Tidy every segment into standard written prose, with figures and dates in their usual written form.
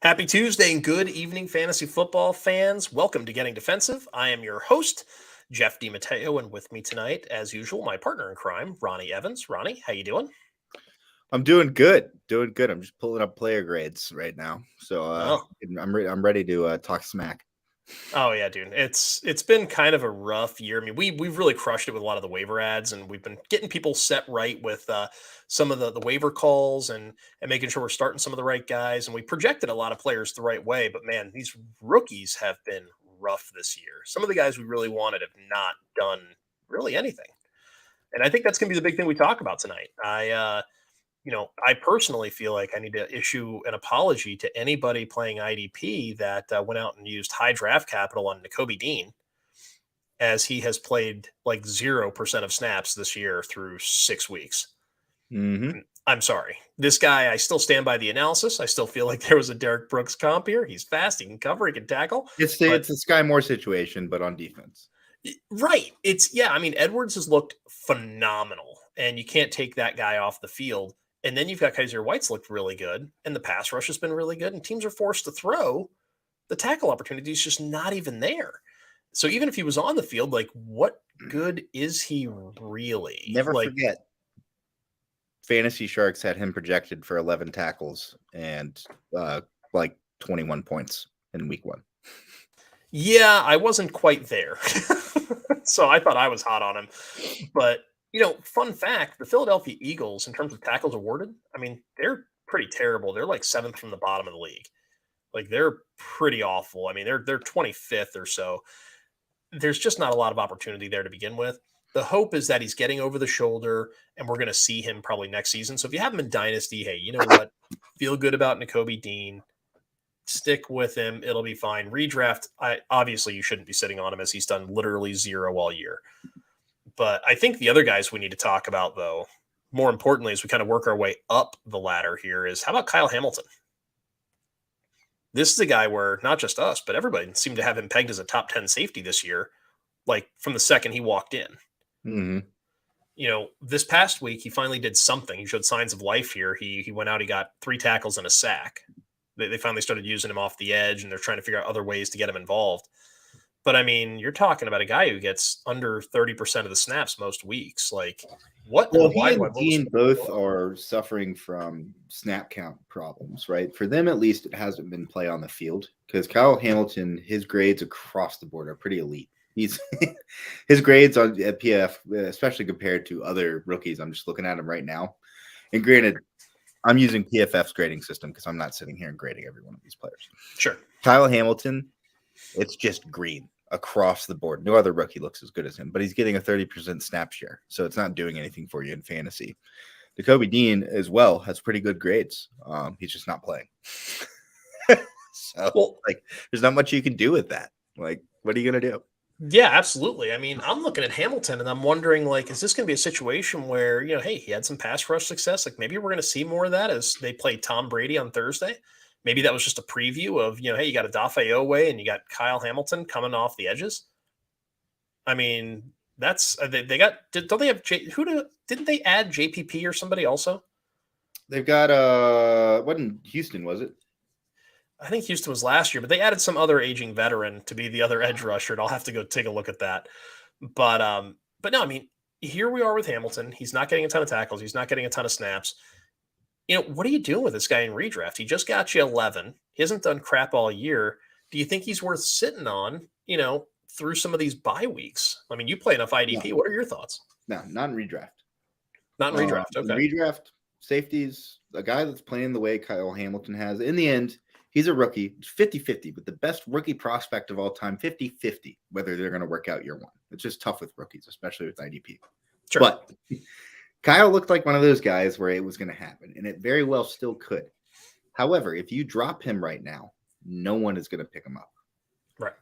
Happy Tuesday and good evening, fantasy football fans. Welcome to Getting Defensive. I am your host, Jeff DiMatteo, and with me tonight, as usual, my partner in crime, Ronnie Evans. Ronnie, how you doing? I'm doing good. Doing good. I'm just pulling up player grades right now. So Oh, I'm ready to talk smack. oh yeah, dude. It's been kind of a rough year. I mean, we've really crushed it with a lot of the waiver ads, and we've been getting people set right with some of the waiver calls and making sure we're starting some of the right guys. And we projected a lot of players the right way, but man, these rookies have been rough this year. Some of the guys we really wanted have not done really anything. And I think that's going to be the big thing we talk about tonight. I personally feel like I need to issue an apology to anybody playing IDP that went out and used high draft capital on Nakobe Dean, as he has played like 0% of snaps this year through 6 weeks. Mm-hmm. I'm sorry. This guy, I still stand by the analysis. I still feel like there was a Derek Brooks comp here. He's fast, he can cover, he can tackle. But It's a Sky Moore situation, but on defense. right. I mean, Edwards has looked phenomenal, and you can't take that guy off the field. And then you've got Kaiser White's looked really good, and the pass rush has been really good, and teams are forced to throw. The tackle opportunity is just not even there. So even if he was on the field, like, what good is he really? Never Like, forget, Fantasy Sharks had him projected for 11 tackles and like 21 points in week one. yeah, I wasn't quite there. So I thought I was hot on him. But, fun fact, the Philadelphia Eagles, in terms of tackles awarded, I mean, they're pretty terrible. They're like seventh from the bottom of the league. Like, they're pretty awful. I mean, they're 25th or so. There's just not a lot of opportunity there to begin with. The hope is that he's getting over the shoulder, and we're going to see him probably next season. So if you have him in Dynasty, hey, you know what? Feel good about Nakobe Dean. Stick with him. It'll be fine. Redraft, obviously you shouldn't be sitting on him, as he's done literally zero all year. But I think the other guys we need to talk about, though, more importantly, as we kind of work our way up the ladder here, is how about Kyle Hamilton? This is a guy where not just us, but everybody seemed to have him pegged as a top 10 safety this year, like from the second he walked in. Mm-hmm. This past week, he finally did something. He showed signs of life here. He went out, he got 3 tackles and a sack. They finally started using him off the edge, and they're trying to figure out other ways to get him involved. But I mean, you're talking about a guy who gets under 30% of the snaps most weeks. Like, what? Well, he and Dean both are suffering from snap count problems, right? For them, at least, it hasn't been play on the field because Kyle Hamilton, his grades across the board are pretty elite. He's his grades on PF, especially compared to other rookies. I'm just looking at him right now. And granted, I'm using PFF's grading system because I'm not sitting here and grading every one of these players. Sure. Kyle Hamilton, it's just green across the board. No other rookie looks as good as him, but he's getting a 30% snap share, so it's not doing anything for you in fantasy. Nakobe Dean as well has pretty good grades. He's just not playing. There's not much you can do with that. Like, what are you going to do? Yeah, absolutely. I mean, I'm looking at Hamilton and I'm wondering, like, is this going to be a situation where, hey, he had some pass rush success? Like, maybe we're going to see more of that as they play Tom Brady on Thursday. Maybe that was just a preview of, hey, you got a Dafe Owe and you got Kyle Hamilton coming off the edges. I mean, that's they got. Don't they have didn't they add JPP or somebody also? They've got what in Houston was it? I think Houston was last year, but they added some other aging veteran to be the other edge rusher, and I'll have to go take a look at that. But no, I mean, here we are with Hamilton. He's not getting a ton of tackles. He's not getting a ton of snaps. What are you doing with this guy in redraft? He just got you 11. He hasn't done crap all year. Do you think he's worth sitting on, through some of these bye weeks? I mean, you play enough IDP. No. What are your thoughts? No, not in redraft. Not in redraft. Okay. In redraft, safeties, a guy that's playing the way Kyle Hamilton has. In the end, he's a rookie. It's 50-50, but the best rookie prospect of all time, 50-50, whether they're going to work out year one. It's just tough with rookies, especially with IDP. Sure. But Kyle looked like one of those guys where it was going to happen, and it very well still could. However, if you drop him right now, no one is going to pick him up. Right.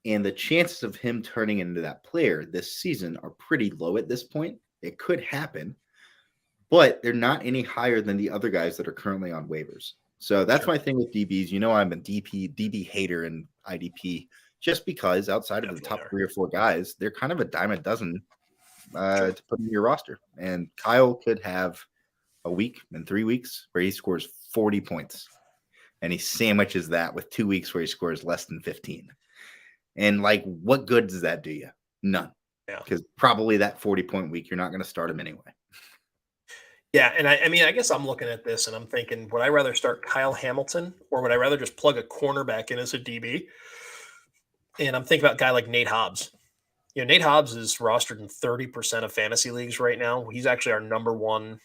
And the chances of him turning into that player this season are pretty low at this point. It could happen, but they're not any higher than the other guys that are currently on waivers. So that's my thing with DBs. I'm a DB hater in IDP just because outside of the top 3 or 4 guys, they're kind of a dime a dozen to put in your roster. And Kyle could have a week and 3 weeks where he scores 40 points. and he sandwiches that with 2 weeks where he scores less than 15. And like, what good does that do you? None. Yeah. Because probably that 40-point week, you're not going to start him anyway. Yeah, and I mean, I guess I'm looking at this and I'm thinking, would I rather start Kyle Hamilton or would I rather just plug a cornerback in as a DB? And I'm thinking about a guy like Nate Hobbs. Nate Hobbs is rostered in 30% of fantasy leagues right now. He's actually our number one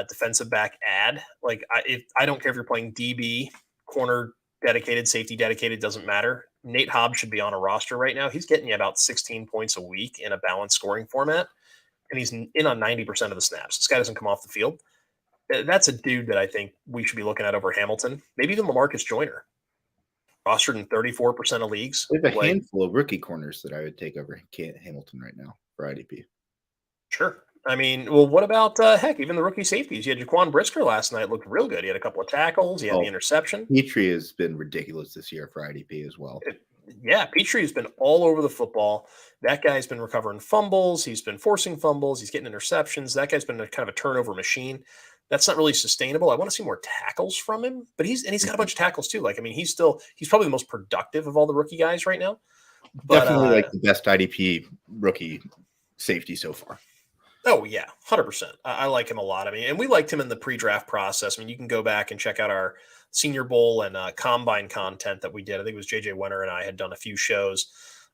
defensive back ad. Like, I don't care if you're playing DB, corner dedicated, safety dedicated, doesn't matter. Nate Hobbs should be on a roster right now. He's getting you about 16 points a week in a balanced scoring format, and he's in on 90% of the snaps. This guy doesn't come off the field. That's a dude that I think we should be looking at over Hamilton, maybe even Lamarcus Joyner. Rostered in 34% of leagues. There's a handful of rookie corners that I would take over Hamilton right now for IDP. Sure. I mean, well, what about, heck, even the rookie safeties? You had Jaquan Brisker last night, looked real good. He had a couple of tackles. He had the interception. Petrie has been ridiculous this year for IDP as well. Yeah, Petrie has been all over the football. That guy's been recovering fumbles. He's been forcing fumbles. He's getting interceptions. That guy's been a kind of a turnover machine. That's not really sustainable. I want to see more tackles from him, but he's got a bunch of tackles too. Like, I mean, he's probably the most productive of all the rookie guys right now. But, definitely like the best IDP rookie safety so far. Oh yeah, 100%. I like him a lot. I mean, and we liked him in the pre-draft process. I mean, you can go back and check out our Senior Bowl and Combine content that we did. I think it was JJ Winter and I had done a few shows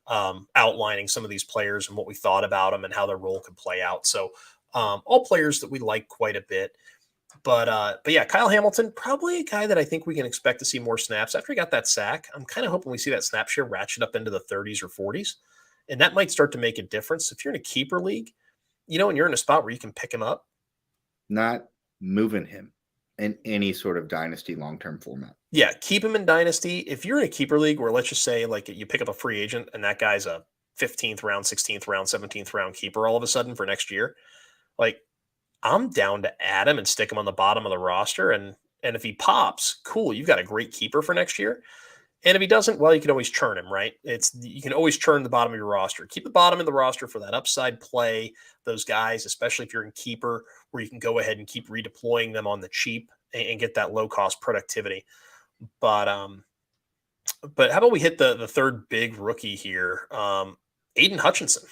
outlining some of these players and what we thought about them and how their role could play out. So all players that we like quite a bit. But yeah, Kyle Hamilton, probably a guy that I think we can expect to see more snaps after he got that sack. I'm kind of hoping we see that snap share ratchet up into the 30s or 40s, and that might start to make a difference. If you're in a keeper league, and you're in a spot where you can pick him up. Not moving him in any sort of dynasty long-term format. Yeah, keep him in dynasty. If you're in a keeper league where, let's just say, like, you pick up a free agent and that guy's a 15th round, 16th round, 17th round keeper all of a sudden for next year, like, I'm down to add him and stick him on the bottom of the roster. And if he pops, cool, you've got a great keeper for next year. And if he doesn't, well, you can always churn him, right? You can always churn the bottom of your roster. Keep the bottom of the roster for that upside play, those guys, especially if you're in keeper, where you can go ahead and keep redeploying them on the cheap and get that low-cost productivity. But how about we hit the third big rookie here, Aiden Hutchinson.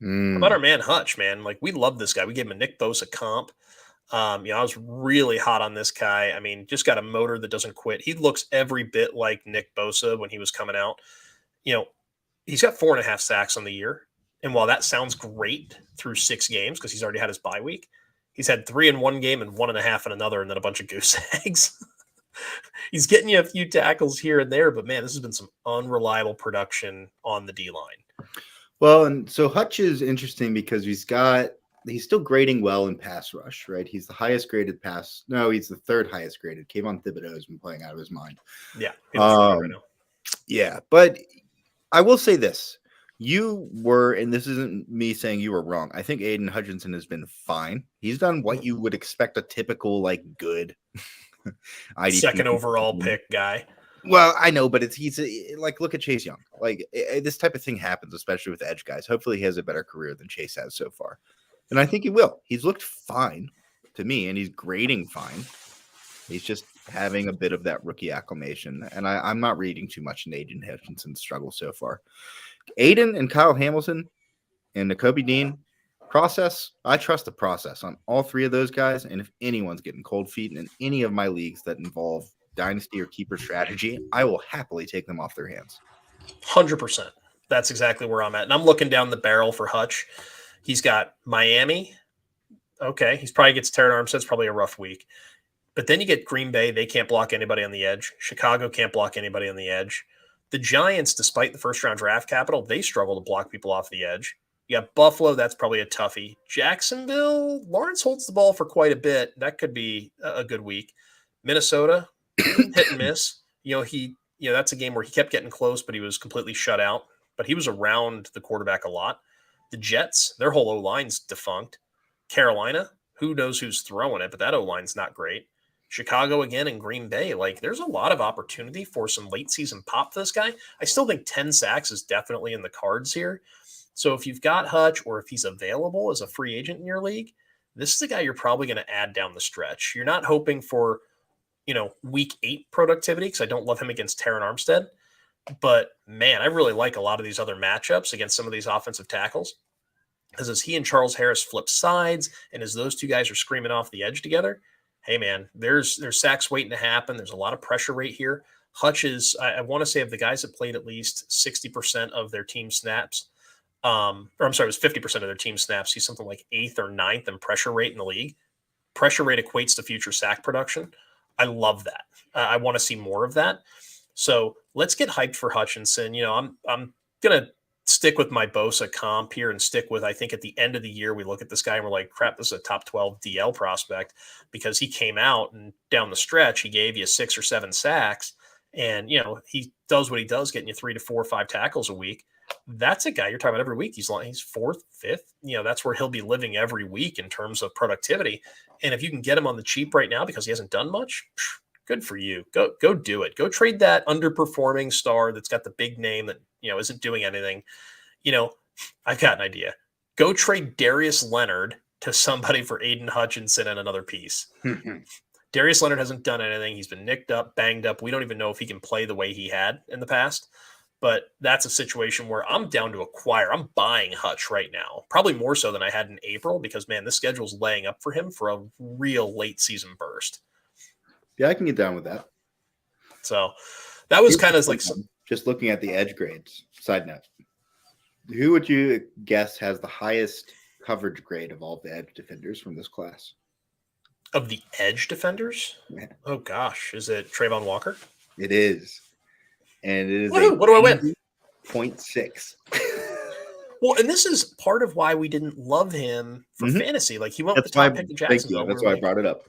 How about our man Hutch, man? Like, we love this guy. We gave him a Nick Bosa comp. I was really hot on this guy. I mean, just got a motor that doesn't quit. He looks every bit like Nick Bosa when he was coming out. He's got 4.5 sacks on the year. And while that sounds great through 6 games, because he's already had his bye week, he's had 3 in one game and 1.5 in another, and then a bunch of goose eggs. He's getting you a few tackles here and there, but man, this has been some unreliable production on the D-line. Well, and so Hutch is interesting because he's still grading well in pass rush, right? He's the highest graded pass. No, he's the third highest graded. Kayvon Thibodeau has been playing out of his mind. Yeah. Right now. Yeah. But I will say this. You were, and this isn't me saying you were wrong. I think Aiden Hutchinson has been fine. He's done what you would expect a typical, like, good IDP second overall pick guy. Well, I know, but he's like, look at Chase Young. Like, this type of thing happens, especially with edge guys. Hopefully he has a better career than Chase has so far. And I think he will. He's looked fine to me, and he's grading fine. He's just having a bit of that rookie acclimation. And I'm not reading too much in Aiden Hutchinson's struggle so far. Aiden and Kyle Hamilton and Nakobe Dean, process. I trust the process on all 3 of those guys. And if anyone's getting cold feet in any of my leagues that involve dynasty or keeper strategy, I will happily take them off their hands. 100%. That's exactly where I'm at. And I'm looking down the barrel for Hutch. He's got Miami. Okay. He's probably gets Terran Armstead's probably a rough week. But then you get Green Bay. They can't block anybody on the edge. Chicago can't block anybody on the edge. The Giants, despite the first-round draft capital, they struggle to block people off the edge. You got Buffalo. That's probably a toughie. Jacksonville, Lawrence holds the ball for quite a bit. That could be a good week. Minnesota, hit and miss. That's a game where he kept getting close, but he was completely shut out. But he was around the quarterback a lot. The Jets, their whole O-line's defunct. Carolina, who knows who's throwing it, but that O-line's not great. Chicago again and Green Bay. Like, there's a lot of opportunity for some late season pop for this guy. I still think 10 sacks is definitely in the cards here. So if you've got Hutch or if he's available as a free agent in your league, this is the guy you're probably going to add down the stretch. You're not hoping for week 8 productivity because I don't love him against Terran Armstead. But man, I really like a lot of these other matchups against some of these offensive tackles. Because as he and Charles Harris flip sides, and as those two guys are screaming off the edge together, hey man, there's sacks waiting to happen. There's a lot of pressure rate here. Hutch is, I want to say, of the guys that played at least 60% of their team snaps, or I'm sorry, it was 50% of their team snaps. He's something like 8th or 9th in pressure rate in the league. Pressure rate equates to future sack production. I love that. I want to see more of that. So let's get hyped for Hutchinson. I'm gonna stick with my Bosa comp here and stick with, I think at the end of the year, we look at this guy and we're like, crap, this is a top 12 DL prospect because he came out and down the stretch, he gave you 6 or 7 sacks and, he does what he does, getting you 3 to 4 or 5 tackles a week. That's a guy you're talking about every week. He's 4th, 5th, that's where he'll be living every week in terms of productivity. And if you can get him on the cheap right now because he hasn't done much, good for you. Go do it. Go trade that underperforming star that's got the big name that, isn't doing anything. I've got an idea. Go trade Darius Leonard to somebody for Aiden Hutchinson and another piece. Darius Leonard hasn't done anything. He's been nicked up, banged up. We don't even know if he can play the way he had in the past. But that's a situation where I'm down to acquire. I'm buying Hutch right now, probably more so than I had in April because, man, this schedule's laying up for him for a real late season burst. Yeah, I can get down with that. So that was kind of like just looking at the edge grades. Side note, who would you guess has the highest coverage grade of all the edge defenders from this class? Of the edge defenders? Yeah. Oh gosh, is it Trayvon Walker? It is, and it is what do I win? 0.6. Well, and this is part of why we didn't love him for fantasy. Like he went with the top pick of Jacksonville. That's why I brought it up.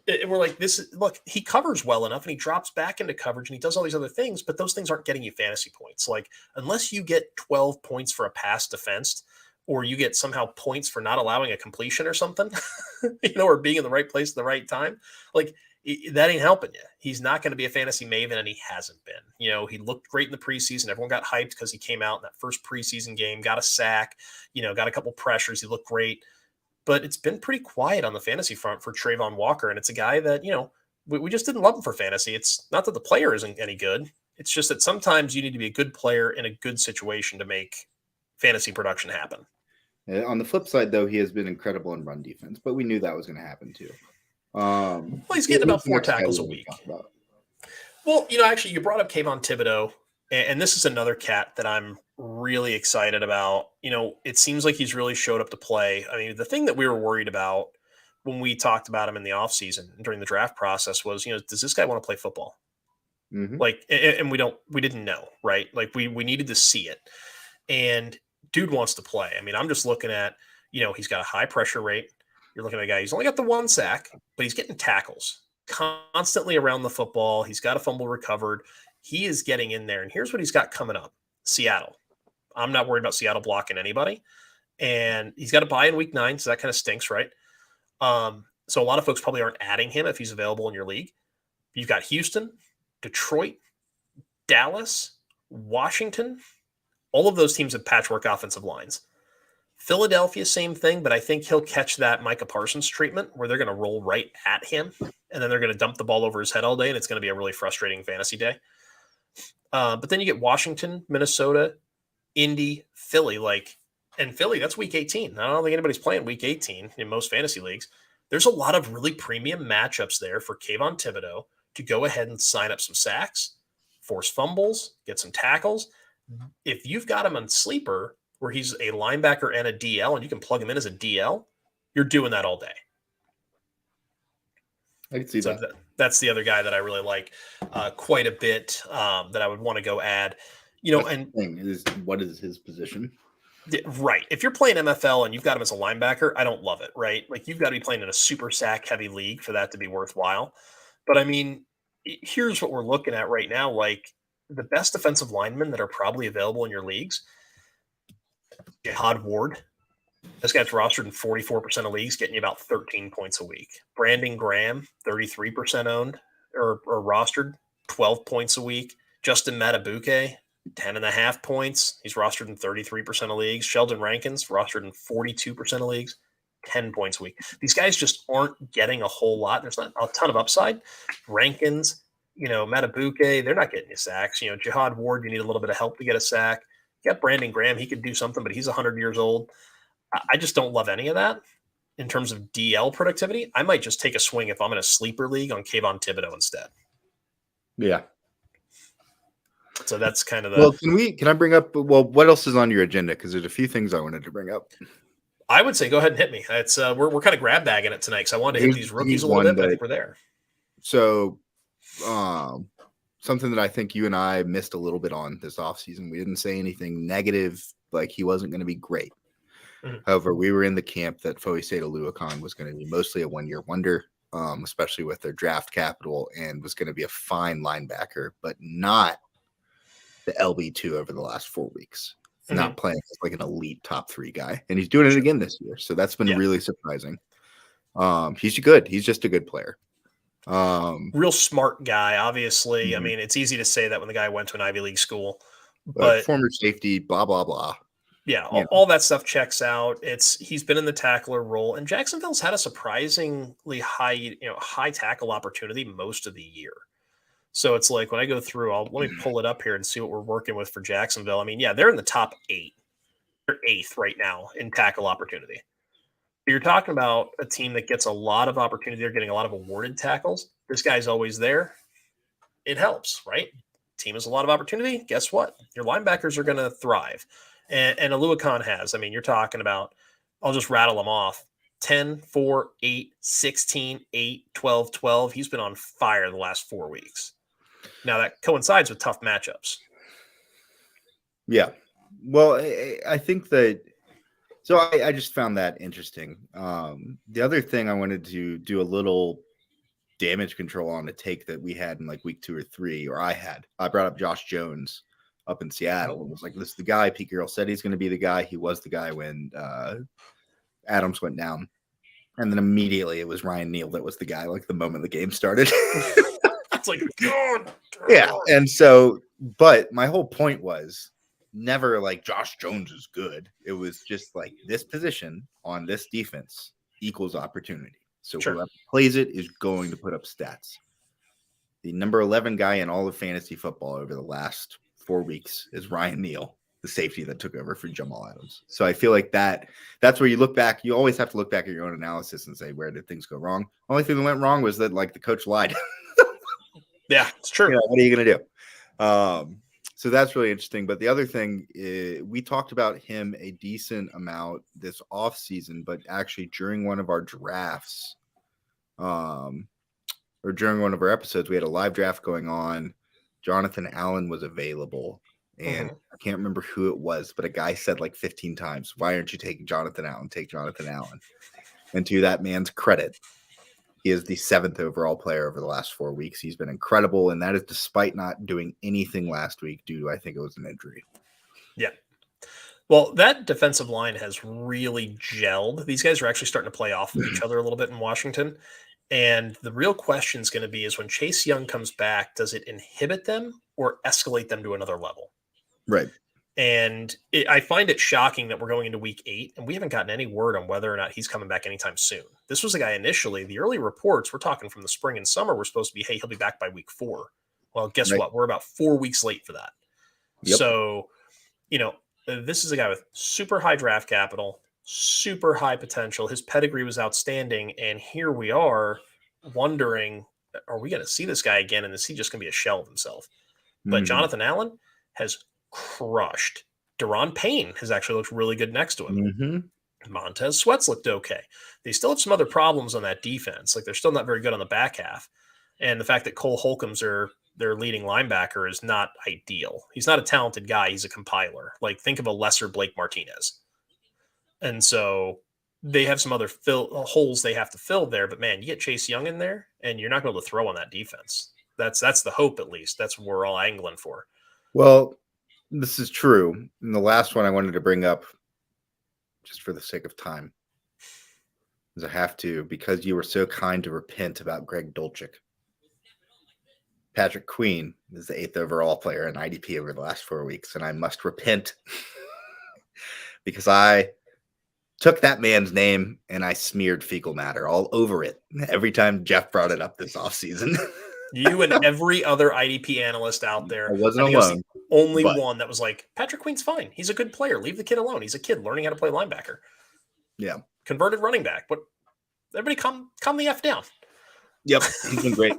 And we're like, look, he covers well enough and he drops back into coverage and he does all these other things, but those things aren't getting you fantasy points. Like, unless you get 12 points for a pass defensed, or you get somehow points for not allowing a completion or something, or being in the right place at the right time, like that ain't helping you. He's not going to be a fantasy maven, and he hasn't been. He looked great in the preseason. Everyone got hyped because he came out in that first preseason game, got a sack, got a couple pressures. He looked great. But it's been pretty quiet on the fantasy front for Trayvon Walker. And it's a guy that, we just didn't love him for fantasy. It's not that the player isn't any good. It's just that sometimes you need to be a good player in a good situation to make fantasy production happen. On the flip side, though, he has been incredible in run defense, but we knew that was going to happen too. Well, he's getting about 4 tackles a week. Well, actually, you brought up Kayvon Thibodeau, and this is another cat that I'm really excited about. It seems like he's really showed up to play. I mean, the thing that we were worried about when we talked about him in the offseason during the draft process was, does this guy want to play football? Mm-hmm. Like, and we didn't know, right? Like we needed to see it. And dude wants to play. I mean, I'm just looking at, he's got a high pressure rate. You're looking at a guy, he's only got the 1 sack, but he's getting tackles constantly around the football. He's got a fumble recovered. He is getting in there. And here's what he's got coming up. Seattle. I'm not worried about Seattle blocking anybody. And he's got a bye in week 9, so that kind of stinks, right? So a lot of folks probably aren't adding him if he's available in your league. You've got Houston, Detroit, Dallas, Washington. All of those teams have patchwork offensive lines. Philadelphia, same thing, but I think he'll catch that Micah Parsons treatment where they're going to roll right at him, and then they're going to dump the ball over his head all day, and it's going to be a really frustrating fantasy day. But then you get Washington, Minnesota, Indy, Philly. And Philly, that's week 18. I don't think anybody's playing week 18 in most fantasy leagues. There's a lot of really premium matchups there for Kayvon Thibodeau to go ahead and sign up some sacks, force fumbles, get some tackles. If you've got him on sleeper where he's a linebacker and a DL and you can plug him in as a DL, you're doing that all day. I can see that. That's the other guy that I really like quite a bit that I would want to go add. What is his position? Right. If you're playing MFL and you've got him as a linebacker, I don't love it, right? Like you've got to be playing in a super sack heavy league for that to be worthwhile. But I mean, here's what we're looking at right now. Like the best defensive linemen that are probably available in your leagues, Jihad Ward. This guy's rostered in 44% of leagues, getting you about 13 points a week. Brandon Graham, 33% owned or rostered, 12 points a week. Justin Matabuke, 10.5 points. He's rostered in 33% of leagues. Sheldon Rankins, rostered in 42% of leagues, 10 points a week. These guys just aren't getting a whole lot. There's not a ton of upside. Rankins, Matabuke, they're not getting you sacks. Jihad Ward, you need a little bit of help to get a sack. You got Brandon Graham, he could do something, but he's 100 years old. I just don't love any of that in terms of DL productivity. I might just take a swing if I'm in a sleeper league on Kayvon Thibodeau instead. Yeah. So that's kind of the. Well, can I bring up? Well, what else is on your agenda? Because there's a few things I wanted to bring up. I would say go ahead and hit me. It's we're kind of grab bagging it tonight, so I wanted to hit these rookies a little bit, but I think we're there. So, something that I think you and I missed a little bit on this offseason. We didn't say anything negative, like he wasn't going to be great. Mm-hmm. However, we were in the camp that Foyesade Oluokun was going to be mostly a one-year wonder, especially with their draft capital, and was going to be a fine linebacker, but not the LB2 over the last 4 weeks. Not playing as like an elite top 3 guy. And he's doing it again this year. So that's been really surprising. He's good. He's just a good player. Real smart guy, obviously. Mm-hmm. I mean, it's easy to say that when the guy went to an Ivy League school. But former safety, blah, blah, blah. Yeah, all that stuff checks out. He's been in the tackler role, and Jacksonville's had a surprisingly high tackle opportunity most of the year. So it's like when I go through, let me pull it up here and see what we're working with for Jacksonville. I mean, yeah, they're in the top 8. They're 8th right now in tackle opportunity. You're talking about a team that gets a lot of opportunity. They're getting a lot of awarded tackles. This guy's always there. It helps, right? Team has a lot of opportunity. Guess what? Your linebackers are going to thrive. And Oluokun has. I mean, you're talking about, I'll just rattle them off. 10, 4, 8, 16, 8, 12, 12. He's been on fire the last 4 weeks. Now, that coincides with tough matchups. Yeah. Well, I think that – so I just found that interesting. The other thing I wanted to do a little damage control on a take that we had in like week 2 or 3, or I brought up Josh Jones up in Seattle. It was like, this is the guy. Pete Carroll said he's going to be the guy. He was the guy when Adams went down. And then immediately it was Ryan Neal that was the guy, like the moment the game started. It's like, God. Yeah. And so, but my whole point was never like Josh Jones is good. It was just like this position on this defense equals opportunity. So whoever plays it is going to put up stats. The number 11 guy in all of fantasy football over the last 4 weeks is Ryan Neal, the safety that took over for Jamal Adams. So I feel like that's where you look back. You always have to look back at your own analysis and say, where did things go wrong? Only thing that went wrong was that like the coach lied. Yeah, it's true. What are you going to do? So that's really interesting. But the other thing is, we talked about him a decent amount this offseason, but actually during one of our drafts, or during one of our episodes, we had a live draft going on. Jonathan Allen was available. And I can't remember who it was, but a guy said like 15 times, why aren't you taking Jonathan Allen? Take Jonathan Allen. And to that man's credit, he is the 7th overall player over the last 4 weeks. He's been incredible, and that is despite not doing anything last week due to, I think it was an injury. Yeah. Well, that defensive line has really gelled. These guys are actually starting to play off of each other a little bit in Washington. And the real question is going to be is when Chase Young comes back, does it inhibit them or escalate them to another level? Right. And I find it shocking that we're going into week 8 and we haven't gotten any word on whether or not he's coming back anytime soon. This was a guy initially, the early reports, we're talking from the spring and summer, were supposed to be, hey, he'll be back by week 4. Well, guess what? We're about 4 weeks late for that. Yep. So, this is a guy with super high draft capital, super high potential. His pedigree was outstanding. And here we are wondering, are we going to see this guy again? And is he just going to be a shell of himself? But Jonathan Allen has crushed. Deron Payne has actually looked really good next to him. Montez Sweat's looked okay. They still have some other problems on that defense. Like they're still not very good on the back half. And the fact that Cole Holcomb's their leading linebacker is not ideal. He's not a talented guy. He's a compiler. Like think of a lesser Blake Martinez. And so they have some other holes they have to fill there. But man, you get Chase Young in there and you're not going to be able to throw on that defense. That's the hope, at least. That's what we're all angling for. Well, this is true. And the last one I wanted to bring up, just for the sake of time, is I have to, because you were so kind to repent about Greg Dulcich. Patrick Queen is the 8th overall player in IDP over the last 4 weeks, and I must repent because I took that man's name and I smeared fecal matter all over it every time Jeff brought it up this offseason. You and every other IDP analyst out there. I wasn't I think I was the alone, only but one that was like, Patrick Queen's fine. He's a good player. Leave the kid alone. He's a kid learning how to play linebacker. yeah. Converted running back. But everybody calm the F down. Yep. He's been great.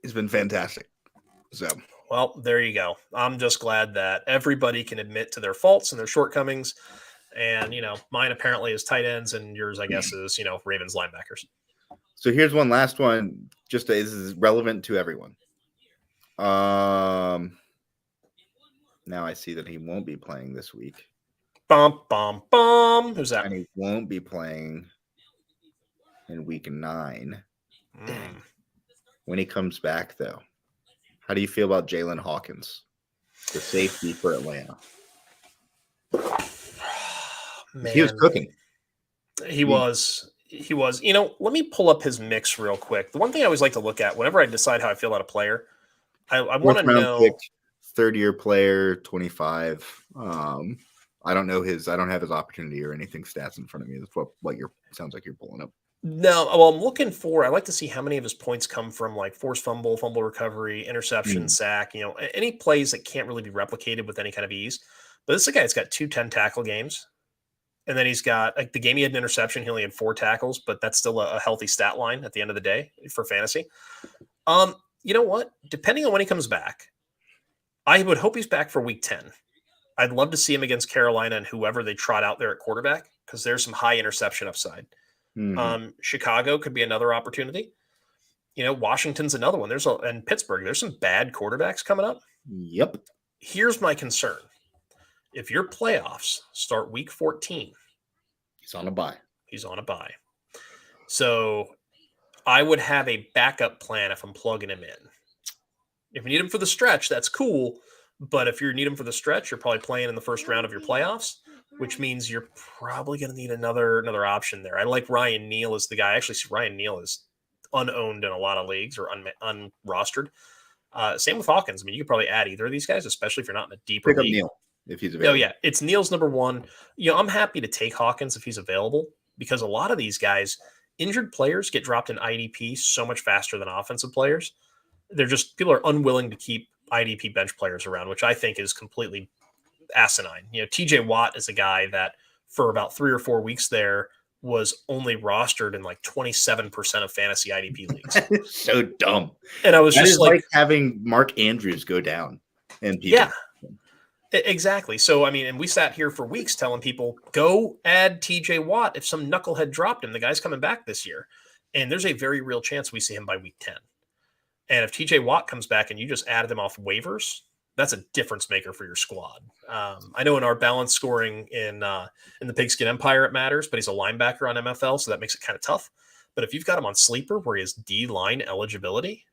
He's been fantastic. So, well, there you go. I'm just glad that everybody can admit to their faults and their shortcomings. And, mine apparently is tight ends, and yours, I guess, is, Ravens linebackers. So here's one last one. Just this is relevant to everyone. Now I see that he won't be playing this week. Bum, bum, bum. Who's that? And he won't be playing in week 9. Dang. When he comes back, though, how do you feel about Jalen Hawkins, the safety for Atlanta? Man. He was cooking. He was. Let me pull up his mix real quick. The one thing I always like to look at whenever I decide how I feel about a player, I want to know. Pick, third-year player, 25. I don't have his opportunity or anything stats in front of me. That's what sounds like you're pulling up. No, well, I'm looking for. I like to see how many of his points come from like forced fumble, fumble recovery, interception, sack. Any plays that can't really be replicated with any kind of ease. But this is a guy that's got 2 10-tackle games. And then he's got, like, the game he had an interception, he only had 4 tackles, but that's still a healthy stat line at the end of the day for fantasy. You know what? Depending on when he comes back, I would hope he's back for week 10. I'd love to see him against Carolina and whoever they trot out there at quarterback, because there's some high interception upside. Chicago could be another opportunity. Washington's another one. And Pittsburgh, there's some bad quarterbacks coming up. Yep. Here's my concern. If your playoffs start week 14, he's on a bye. So I would have a backup plan if I'm plugging him in. If you need him for the stretch, that's cool. But if you need him for the stretch, you're probably playing in the first round of your playoffs, which means you're probably going to need another option there. I like Ryan Neal as the guy. I actually see Ryan Neal as unowned in a lot of leagues or unrostered. Same with Hawkins. I mean, you could probably add either of these guys, especially if you're not in a deeper league. Neal. If he's available. Oh, yeah. It's Neal's number 1. I'm happy to take Hawkins if he's available, because a lot of these guys, injured players, get dropped in IDP so much faster than offensive players. People are unwilling to keep IDP bench players around, which I think is completely asinine. TJ Watt is a guy that for about 3 or 4 weeks there was only rostered in like 27% of fantasy IDP leagues. So dumb. And I was just like having Mark Andrews go down and people. Yeah. Exactly. So, I mean, and we sat here for weeks telling people, go add TJ Watt. If some knucklehead dropped him, the guy's coming back this year. And there's a very real chance we see him by week 10. And if TJ Watt comes back and you just added him off waivers, that's a difference maker for your squad. I know in our balance scoring in the Pigskin Empire, it matters, but he's a linebacker on MFL, so that makes it kind of tough. But if you've got him on Sleeper where he has D-line eligibility,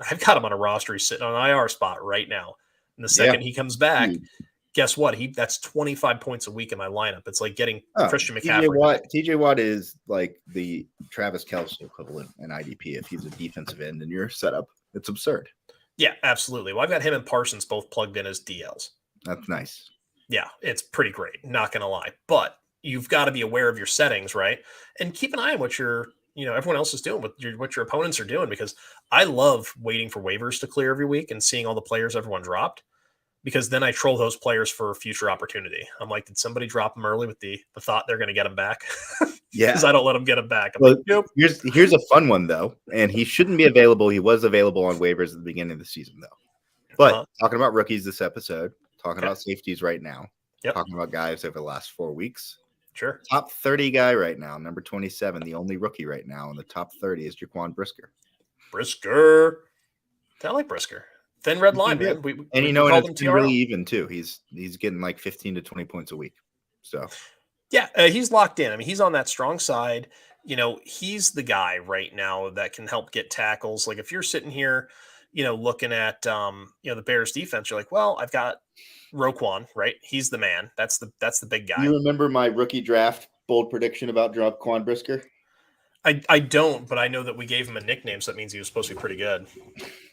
I've got him on a roster. He's sitting on an IR spot right now. And the second he comes back, guess what? That's 25 points a week in my lineup. It's like getting Christian McCaffrey. TJ Watt is like the Travis Kelce equivalent in IDP if he's a defensive end in your setup. It's absurd. Yeah, absolutely. Well, I've got him and Parsons both plugged in as DLs. That's nice. Yeah, it's pretty great. Not going to lie. But you've got to be aware of your settings, right? And keep an eye on what everyone else is doing, what your opponents are doing, because I love waiting for waivers to clear every week and seeing all the players everyone dropped, because then I troll those players for future opportunity. I'm like, did somebody drop them early with the thought they're going to get them back? Yeah. Because I don't let them get them back. Here's a fun one, though, and he shouldn't be available. He was available on waivers at the beginning of the season, though. But talking about rookies this episode, talking about safeties right now, talking about guys over the last 4 weeks. Sure. Top 30 guy right now, number 27, the only rookie right now in the top 30 is Jaquan Brisker. I like Brisker. Thin red line, man. It's really even, too. He's getting like 15 to 20 points a week. So, yeah, he's locked in. I mean, he's on that strong side. He's the guy right now that can help get tackles. Like, if you're sitting here, looking at, the Bears defense, you're like, well, I've got Roquan, right? He's the man. That's the big guy. You remember my rookie draft bold prediction about Jaquan Brisker? I don't, but I know that we gave him a nickname, so that means he was supposed to be pretty good.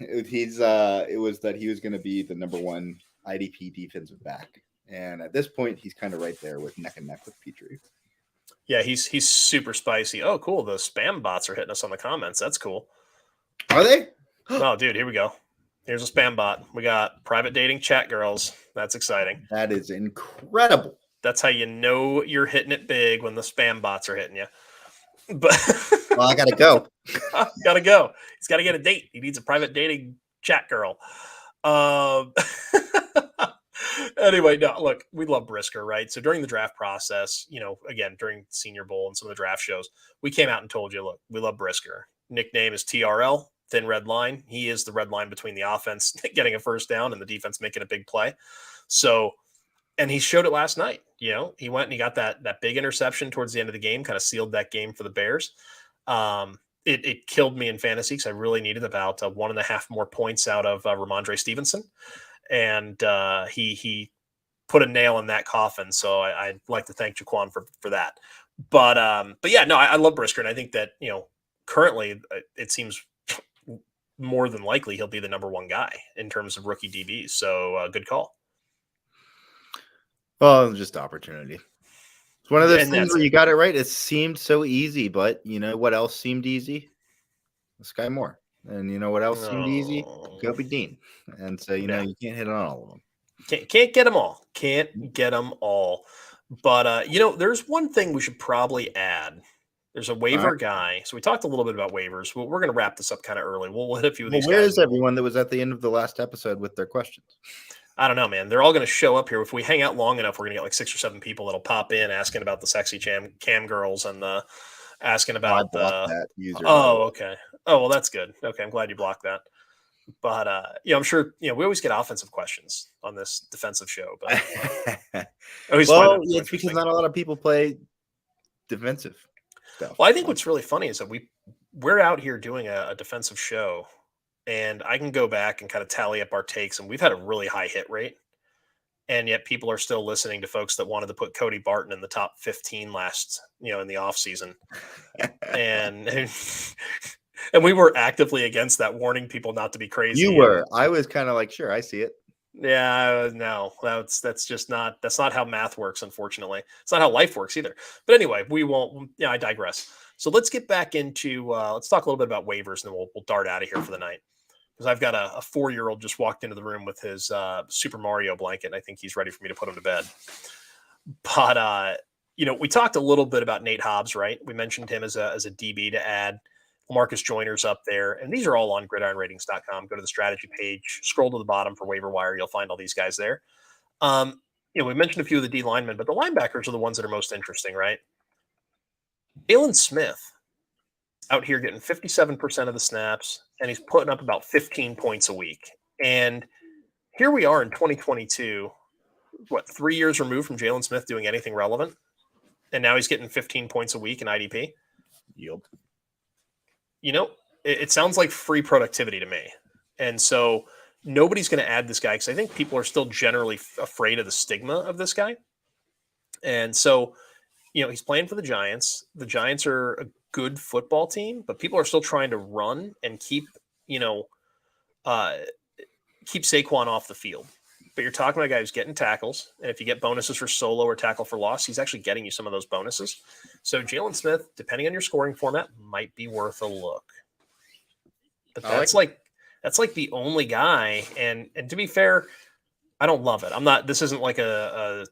It was that he was going to be the number 1 IDP defensive back. And at this point, he's kind of right there with neck and neck with Petrie. Yeah, he's super spicy. Oh, cool. The spam bots are hitting us on the comments. That's cool. Are they? Oh, dude, here we go. Here's a spam bot. We got private dating chat girls. That's exciting. That is incredible. That's how you know you're hitting it big when the spam bots are hitting you. But Well, I gotta go. gotta go. He's got to get a date. He needs a private dating chat girl. Um, anyway, no, look, we love Brisker, right? So during the draft process, again, during Senior Bowl and some of the draft shows, we came out and told you, look, we love Brisker. Nickname is TRL, Thin Red Line. He is the red line between the offense getting a first down and the defense making a big play. So, and he showed it last night. He went and he got that big interception towards the end of the game, kind of sealed that game for the Bears. It killed me in fantasy because I really needed about 1.5 more points out of Ramondre Stevenson. And he put a nail in that coffin. So I'd like to thank Jaquan for that. But yeah, no, I love Brisker. And I think that, currently it seems more than likely he'll be the number one guy in terms of rookie DBs. So good call. Well, just opportunity. It's one of those And things that's where it. you got it right. It seemed so easy, but you know what else seemed easy? Sky Moore. And you know what else seemed easy? Kobe Dean. And so, you can't hit on all of them. Can't get them all. Can't get them all. But, there's one thing we should probably add. There's a waiver guy. So we talked a little bit about waivers. We're going to wrap this up kind of early. We'll hit a few of these where guys. is everyone that was at the end of the last episode with their questions? I don't know, man. They're all going to show up here. If we hang out long enough, we're going to get like 6 or 7 people that'll pop in asking about the sexy cam girls and asking about that user. Oh, okay. Oh, well, that's good. Okay, I'm glad you blocked that. But I'm sure we always get offensive questions on this defensive show. But it's because not a lot of people play defensive stuff. Well, I think what's really funny is that we're out here doing a defensive show, and I can go back and kind of tally up our takes, and we've had a really high hit rate, and yet people are still listening to folks that wanted to put Cody Barton in the top 15 last, in the offseason. And we were actively against that, warning people not to be crazy. You were. I was kind of like, sure, I see it. Yeah, no, that's not how math works. Unfortunately, it's not how life works either. But anyway, we won't. Yeah, I digress. So let's get back into let's talk a little bit about waivers, and then we'll dart out of here for the night. Because I've got a 4-year-old just walked into the room with his Super Mario blanket, and I think he's ready for me to put him to bed. But we talked a little bit about Nate Hobbs, right? We mentioned him as a DB to add. Marcus Joyner's up there, and these are all on gridironratings.com. Go to the strategy page, scroll to the bottom for waiver wire. You'll find all these guys there. We mentioned a few of the D linemen, but the linebackers are the ones that are most interesting, right? Jalen Smith out here getting 57% of the snaps, and he's putting up about 15 points a week. And here we are in 2022, 3 years removed from Jalen Smith doing anything relevant, and now he's getting 15 points a week in IDP. Yep. It sounds like free productivity to me. And so nobody's going to add this guy because I think people are still generally afraid of the stigma of this guy. And so, he's playing for the Giants. The Giants are a good football team, but people are still trying to run and keep Saquon off the field. But you're talking about a guy who's getting tackles, and if you get bonuses for solo or tackle for loss, he's actually getting you some of those bonuses. So Jalen Smith, depending on your scoring format, might be worth a look. But that's like the only guy, and to be fair, I don't love it. I'm not. This isn't like was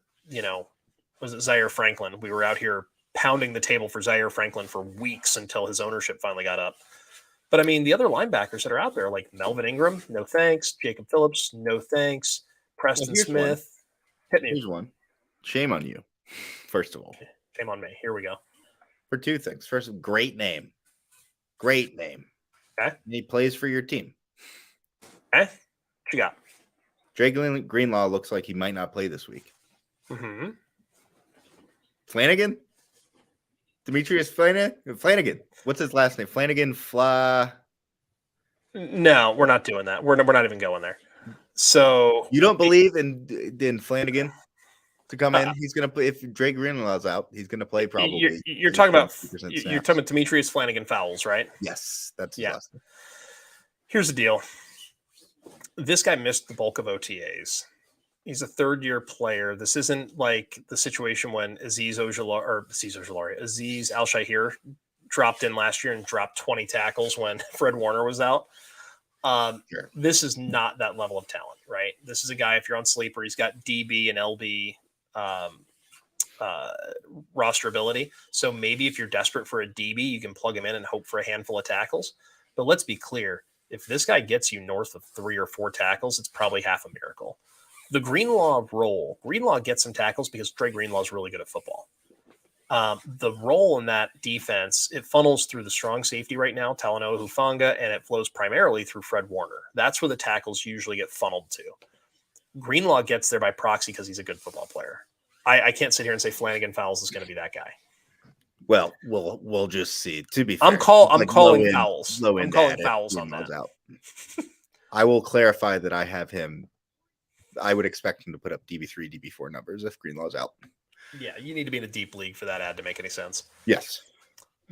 it Zaire Franklin? We were out here pounding the table for Zaire Franklin for weeks until his ownership finally got up. But I mean, the other linebackers that are out there, like Melvin Ingram, no thanks. Jacob Phillips, no thanks. Preston Smith. Hit me. Here's one. Shame on you, first of all. Shame on me. Here we go. For two things. First, great name. Great name. Okay. And he plays for your team. Okay. What you got? Dre Greenlaw looks like he might not play this week. Mm-hmm. Flanagan? Demetrius Flanagan. What's his last name? Flanagan No, we're not doing that. We're not even going there. So you don't believe in Flanagan to come in? He's going to play. If Dre Greenlaw's out, he's going to play probably. You're talking about Demetrius Flanagan Fowles, right? Yes, that's his last name. Here's the deal. This guy missed the bulk of OTAs. He's a third-year player. This isn't like the situation when Aziz Al-Shahir dropped in last year and dropped 20 tackles when Fred Warner was out. Sure. This is not that level of talent, right? This is a guy, if you're on Sleeper, he's got DB and LB roster ability. So maybe if you're desperate for a DB, you can plug him in and hope for a handful of tackles. But let's be clear. If this guy gets you north of 3 or 4 tackles, it's probably half a miracle. The Greenlaw role, Greenlaw gets some tackles because Dre Greenlaw is really good at football. The role in that defense, it funnels through the strong safety right now, Talanoa Hufanga, and it flows primarily through Fred Warner. That's where the tackles usually get funneled to. Greenlaw gets there by proxy because he's a good football player. I can't sit here and say Flanagan Fowles is going to be that guy. Well, we'll just see. To be fair, I'm calling fouls. I'm calling fouls on that. Out. I will clarify that I have him. I would expect him to put up DB3, DB4 numbers if Greenlaw's out. Yeah, you need to be in a deep league for that ad to make any sense. Yes.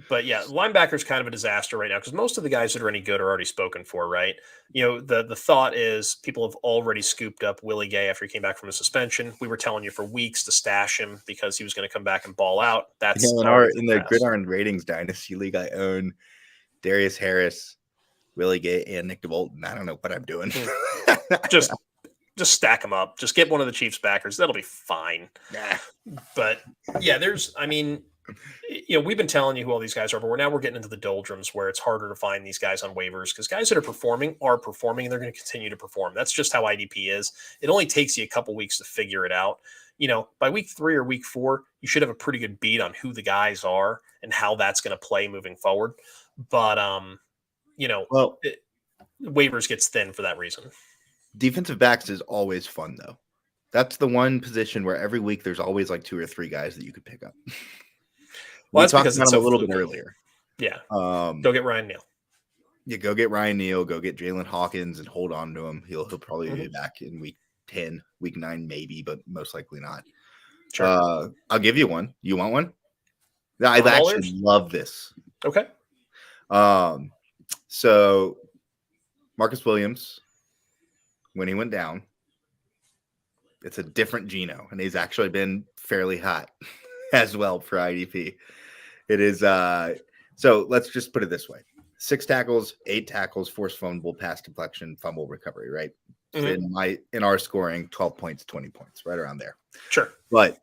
But yeah, linebacker's kind of a disaster right now because most of the guys that are any good are already spoken for, right? You know, the thought is people have already scooped up Willie Gay after he came back from a suspension. We were telling you for weeks to stash him because he was going to come back and ball out. That's in the Gridiron Ratings Dynasty League, I own Darius Harris, Willie Gay, and Nick DeVolton. I don't know what I'm doing. Just stack them up. Just get one of the Chiefs backers. That'll be fine. But yeah, we've been telling you who all these guys are, but we're getting into the doldrums where it's harder to find these guys on waivers because guys that are performing and they're going to continue to perform. That's just how IDP is. It only takes you a couple weeks to figure it out. You know, by week 3 or week 4, you should have a pretty good beat on who the guys are and how that's going to play moving forward. But, waivers gets thin for that reason. Defensive backs is always fun, though. That's the one position where every week there's always like 2 or 3 guys that you could pick up. Well, that's because it's a little bit earlier. Yeah. Go get Ryan Neal. Yeah, go get Ryan Neal. Go get Jalen Hawkins and hold on to him. He'll probably be back in week 10, week 9 maybe, but most likely not. Sure. I'll give you one. You want one? I actually love this. Okay. So Marcus Williams, when he went down, it's a different Geno, and he's actually been fairly hot as well for IDP. It is so let's just put it this way: 6 tackles, 8 tackles, forced fumble, pass deflection, fumble recovery, right? Mm-hmm. In our scoring, 12 points, 20 points, right around there. Sure. But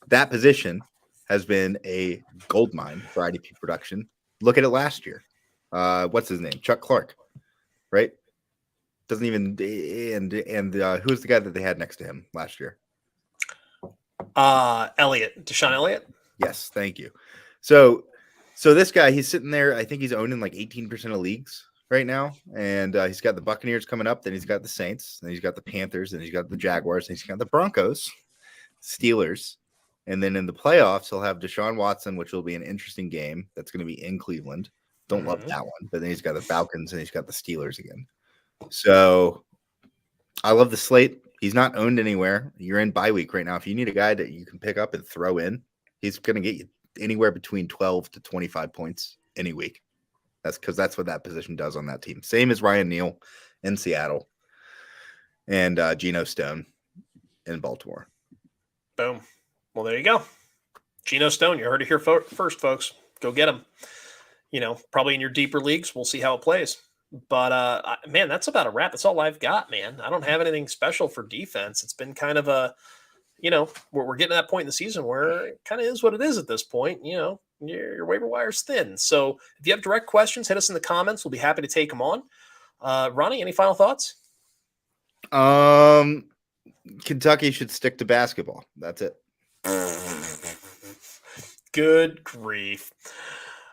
that position has been a gold mine for IDP production. Look at it last year. What's his name? Chuck Clark, right? Doesn't even and who's the guy that they had next to him last year? Deshaun Elliott. Yes, thank you. So this guy, he's sitting there. I think he's owned in like 18% of leagues right now, and he's got the Buccaneers coming up. Then he's got the Saints. Then he's got the Panthers. Then he's got the Jaguars. And he's got the Broncos, Steelers, and then in the playoffs he'll have Deshaun Watson, which will be an interesting game. That's going to be in Cleveland. Don't love that one, but then he's got the Falcons and he's got the Steelers again. So I love the slate. He's not owned anywhere. You're in bye week right now. If you need a guy that you can pick up and throw in, he's going to get you anywhere between 12 to 25 points any week. That's because that's what that position does on that team. Same as Ryan Neal in Seattle and Geno Stone in Baltimore. Boom. Well, there you go. Geno Stone, you heard it here first, folks. Go get him. You know, probably in your deeper leagues. We'll see how it plays. But, man, that's about a wrap. That's all I've got, man. I don't have anything special for defense. It's been kind of a, we're getting to that point in the season where it kind of is what it is at this point. Your waiver wire's thin. So if you have direct questions, hit us in the comments. We'll be happy to take them on. Ronnie, any final thoughts? Kentucky should stick to basketball. That's it. Good grief.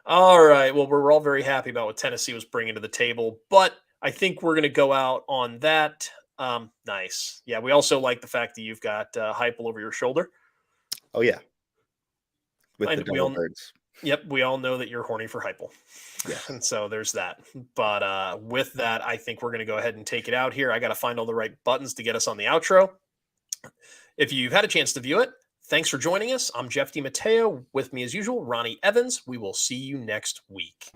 All right. Well, we're all very happy about what Tennessee was bringing to the table, but I think we're going to go out on that. Nice. Yeah. We also like the fact that you've got Heupel over your shoulder. Oh yeah. With the double birds. Yep. We all know that you're horny for Heupel. Yeah. And so there's that. But with that, I think we're going to go ahead and take it out here. I got to find all the right buttons to get us on the outro. If you've had a chance to view it, thanks for joining us. I'm Jeff DiMatteo. With me, as usual, Ronnie Evans. We will see you next week.